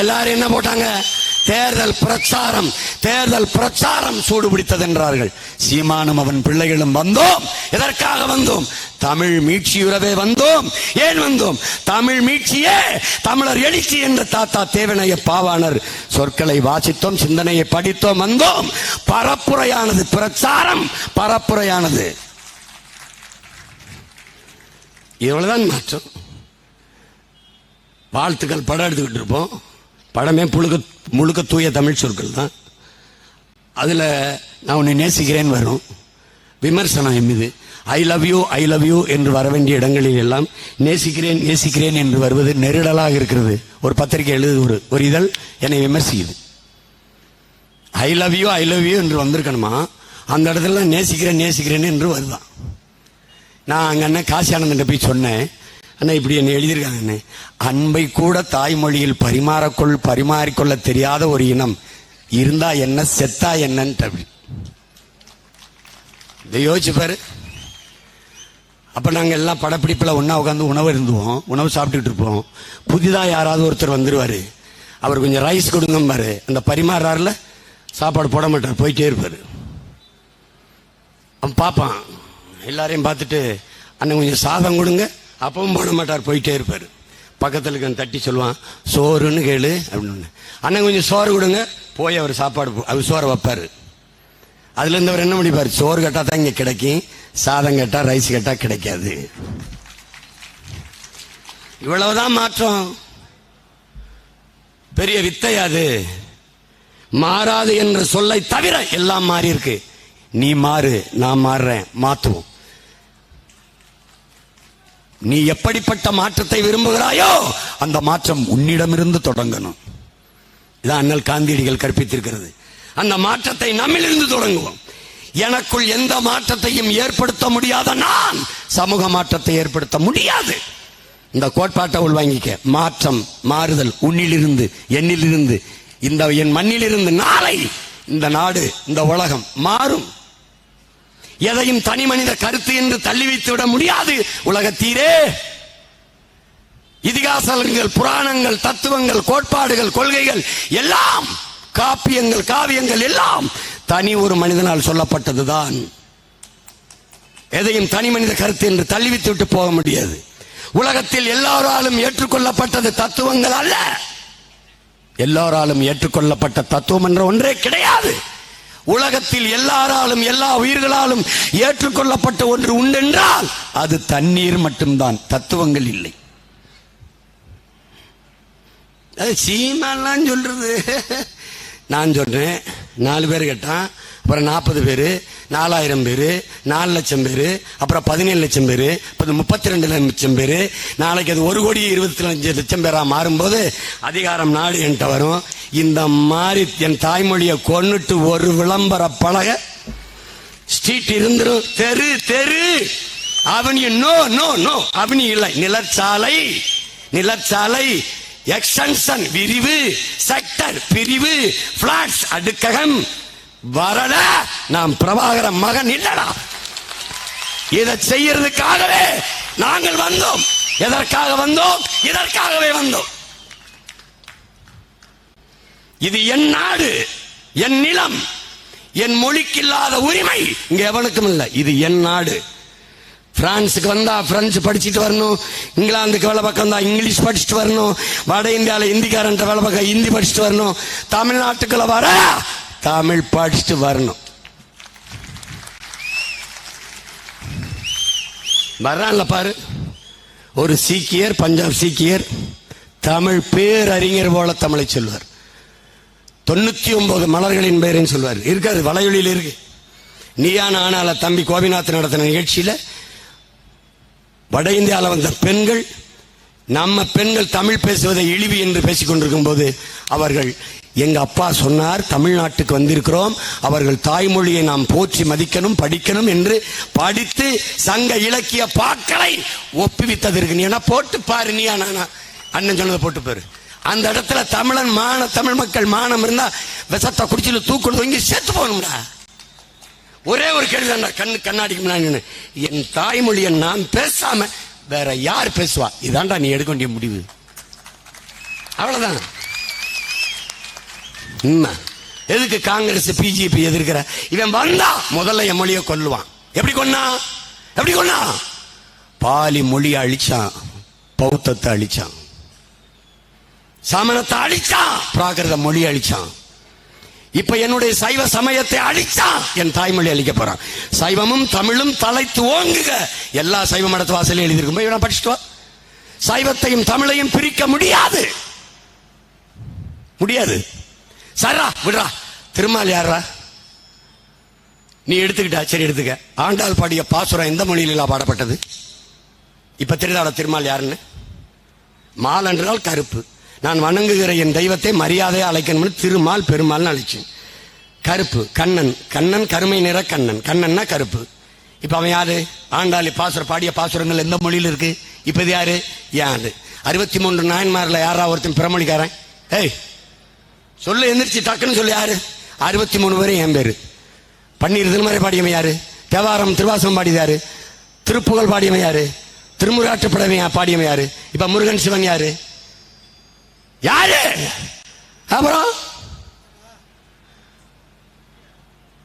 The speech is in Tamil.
எல்லாரும் என்ன போட்டாங்க? தேர்தல் பிரச்சாரம் சூடு பிடித்தது என்றார்கள். சீமானும் அவன் பிள்ளைகளும் வந்தோம். எதற்காக வந்தோம்? தமிழ் மீட்சியுறவே வந்தோம். ஏன் வந்தோம்? தமிழ் மீட்சியே தமிழர் எழுச்சி என்ற தாத்தா தேவனைய பாவாணர் சொற்களை வாசித்தோம், சிந்தனையை படித்தோம், வந்தோம். பரப்புரையானது, பிரச்சாரம் பரப்புரையானது. இவ்வளவுதான் மாற்றம். வாழ்த்துக்கள் படம் எடுத்துக்கிட்டு இருப்போம். படமே முழுக்க தூய தமிழ் சொற்கள் தான். அதில் நான் உன்னை நேசிக்கிறேன் வரும். விமர்சனம் எம்மிது ஐ லவ் யூ என்று வர வேண்டிய இடங்களில் எல்லாம் நேசிக்கிறேன் என்று வருவது நெருடலாக இருக்கிறது. ஒரு பத்திரிகை எழுது, ஒரு இதழ் என்னை விமர்சிக்குது. ஐ லவ் யூ என்று வந்திருக்கணுமா? அந்த இடத்துல நேசிக்கிறேன் என்று வருதான். நான் அங்கே அண்ணன் காசி ஆனந்தன் போய் சொன்னேன், அண்ணா இப்படி என்ன எழுதியிருக்காங்க, அன்பை கூட தாய்மொழியில் பரிமாறிக்கொள்ள தெரியாத ஒரு இனம் இருந்தா என்ன செத்தா என்னன்னு அப்படி இதை யோசிச்சு பாரு. அப்ப நாங்க எல்லாம் படப்பிடிப்புல ஒன்னா உட்காந்து உணவு சாப்பிட்டுட்டு இருப்போம். புதிதா யாராவது ஒருத்தர் வந்துருவாரு, அவர் கொஞ்சம் ரைஸ் கொடுங்க பாரு, அந்த பரிமாறாருல சாப்பாடு போட மாட்டார், போயிட்டே இருப்பாரு. அவன் பார்ப்பான், எல்லாரையும் பார்த்துட்டு அண்ணன் கொஞ்சம் சாதம் கொடுங்க, அப்பவும் போட மாட்டார், போயிட்டே இருப்பாரு. பக்கத்தில் இருக்க தட்டி சொல்லுவான், சோறுன்னு கேளு அப்படின்னு. அண்ணன் கொஞ்சம் சோறு கொடுங்க, போய் அவர் அவர் சோறை வைப்பாரு. அதுல இருந்து அவர் என்ன பண்ணிப்பாரு, சோறு கேட்டா தான் இங்க கிடைக்கும், சாதம் கேட்டா ரைஸ் கேட்டா கிடைக்காது. இவ்வளவுதான் மாற்றம். பெரிய வித்தையாது. மாறாது என்ற சொல்லை தவிர எல்லாம் மாறி இருக்கு. நீ மாறு, நான் மாறுறேன், மாற்றுவோம். நீ எப்படிப்பட்ட மாற்றத்தை விரும்புகிறாயோ அந்த மாற்றம் உன்னிடமிருந்து தொடங்கணும். இதான் அண்ணல் காந்தியடிகள் கற்பித்திருக்கிறது. அந்த மாற்றத்தை நம்மிலிருந்து தொடங்குவோம். எனக்குள் எந்த மாற்றத்தையும் ஏற்படுத்த முடியாத நான் சமூக மாற்றத்தை ஏற்படுத்த முடியாது. இந்த கோட்பாட்டை உள்வாங்கிக்க. மாற்றம், மாறுதல் உன்னிலிருந்து, என்னிலிருந்து, இந்த என் மண்ணிலிருந்து. நாளை இந்த நாடு, இந்த உலகம் மாறும். எதையும் தனி மனித கருத்து என்று தள்ளி வைத்து விட முடியாது. உலகத்தீரே இதிகாசங்கள், புராணங்கள், தத்துவங்கள், கோட்பாடுகள், கொள்கைகள் எல்லாம், காப்பியங்கள், காவியங்கள் எல்லாம் தனி ஒரு மனிதனால் சொல்லப்பட்டதுதான். எதையும் தனி மனித கருத்து என்று தள்ளிவித்து விட்டு போக முடியாது. உலகத்தில் எல்லாராலும் ஏற்றுக்கொள்ளப்பட்டது தத்துவங்கள் அல்ல. எல்லாராலும் ஏற்றுக்கொள்ளப்பட்ட தத்துவம் என்ற ஒன்றே கிடையாது. உலகத்தில் எல்லாராலும், எல்லா உயிர்களாலும் ஏற்றுக்கொள்ளப்பட்ட ஒன்று உண்டென்றால் அது தண்ணீர் மட்டும்தான், தத்துவங்கள் இல்லை. சீமான் சொல்றது. நான் சொல்றேன், 4 பேர் கேட்டான், அப்புறம் 40 பேரு, 4000 பேரு, 4 லட்சம் பேரு, அப்புறம் 17 லட்சம் பேரு, 32 லட்சம் பேரு. நாளைக்கு அது 1,25,00,000 பேரா மாறும்போது அதிகாரம் நாடு என்கிட்ட வரும். இந்த மாதிரி என் தாய்மொழியை கொன்னுட்டு ஒரு விளம்பர பலக ஸ்ட்ரீட் இருந்துரும். தெரு தெரு அவனி, நோ நோ நோ அவனி இல்லை, நிலச்சாலை, நிலச்சாலை, எக்ஸ்டென்ஷன் விரிவு, செக்டர் பிரிவு, பிளாட்ஸ் அடுக்ககம் வரல. நாம் பிரபாகர மகன் இல்லடா. இதை செய்யறதுக்காகவே நாங்கள் வந்தோம். எதற்காக வந்தோம்? இதற்காகவே வந்தோம். இது என் நாடு, என் நிலம், என் மொழிக்கு இல்லாத உரிமை இங்க எவனுக்கும் இல்லை. இது என் நாடு. பிரான்ஸுக்கு வந்தா பிரெஞ்சு படிச்சுட்டு வரணும், இங்கிலாந்துக்கு வேலை பக்கம் வந்தா இங்கிலீஷ் படிச்சுட்டு வரணும், வட இந்தியாவில் ஹிந்திக்காரன் வேலை பக்கம் ஹிந்தி படிச்சுட்டு வரணும், தமிழ்நாட்டுக்குள்ள வர தமிழ் படிச்சுட்டு வரணும். வர்றான்ல பாரு, ஒரு சீக்கியர், பஞ்சாப் சீக்கியர், தமிழ் பேரறிஞர் போல தமிழை சொல்வார். 99 மலர்களின் பெயரையும் சொல்வார். இருக்காது, வலையொலியில் இருக்கு. நீயா நானால தம்பி கோபிநாத் நடத்தின நிகழ்ச்சியில வட இந்தியாவில் வந்த பெண்கள், நம்ம பெண்கள் தமிழ் பேசுவதை இழிவு என்று பேசிக் கொண்டிருக்கும் போது அவர்கள், எங்க அப்பா சொன்னார், தமிழ்நாட்டுக்கு வந்திருக்கிறோம், அவர்கள் தாய்மொழியை நாம் போற்றி மதிக்கணும், படிக்கணும் என்று படித்து சங்க இலக்கிய பாக்களை ஒப்புவித்தது இருக்கு. நீ என்ன போட்டு பாரு, நீயா நானா அண்ணன் சொன்னதை போட்டு பாரு. அந்த இடத்துல தமிழன் தமிழ் மக்கள் மானம் இருந்தா விஷத்தை குடிச்சில தூக்குறது இங்க செத்து போகணும்டா. ஒரே ஒரு கேள்வி, கண்ணாடிக்கு முன்னாடி, என் தாய்மொழியை நான் பேசாம வேற யார் பேசுவா? இதான்டா நீ எடுக்க வேண்டிய முடிவு. அவ்வளவுதான். எதுக்கு காங்கிரஸ் பிஜேபி எதிர்க்கிற? இவன் வந்தா முதல்ல என் மொழியை கொல்லுவான். எப்படி கொன்னா? பாலி மொழியை அழிச்சான், பௌத்தத்தை அழிச்சான், சமணத்தை அழிச்சான், பிராகிருத மொழி அழிச்சான். இப்ப என்னுடைய சைவ சமயத்தை அழிச்சான், என் தாய்மொழி அழிக்க போறான். சைவமும் தமிழும் தலைத்து ஓங்குக, எல்லா சைவ மடத்து வாசலையும் எழுதியிருக்கும். போய் படிச்சுட்டு வா. சைவத்தையும் தமிழையும் பிரிக்க முடியாது. சரா விடுறா. திருமால் யாரா? நீ எடுத்துக்கிட்டா சரி எடுத்துக்க. ஆண்டாள் பாடிய பாசுரம் எந்த மொழியில பாடப்பட்டது? இப்ப தெரியாத திருமால் யாருன்னு? மால் என்றால் கருப்பு. நான் வணங்குகிற என் தெய்வத்தை மரியாதையா அழைக்கணும்னு திருமால் பெருமாள்னு அழைச்சேன். கருப்பு கண்ணன் கருமை நிற கண்ணன்னா கருப்பு. இப்ப அவன் யாரு? ஆண்டாளி பாடிய பாசுரங்கள் எந்த மொழியில் இருக்கு? இப்ப இது யாரு? யாரு? 63 நாயன்மார்ல யாரா ஒருத்தன் பிறமொழிக்காரன்? ஏய் சொல்லு, எந்திரிச்சு டக்குன்னு சொல்லு. யாரு? 63 பேரும் என் பேரு. பன்னீர் திருமறை பாடியவன் யாரு? தேவாரம் திருவாசகம் பாடியது யாரு? திருப்புகழ் பாடியவன் யாரு? திருமுருகாற்றுப்படவன் பாடியவன் யாரு? இப்ப முருகன் சிவன் யாரு? அப்புறம்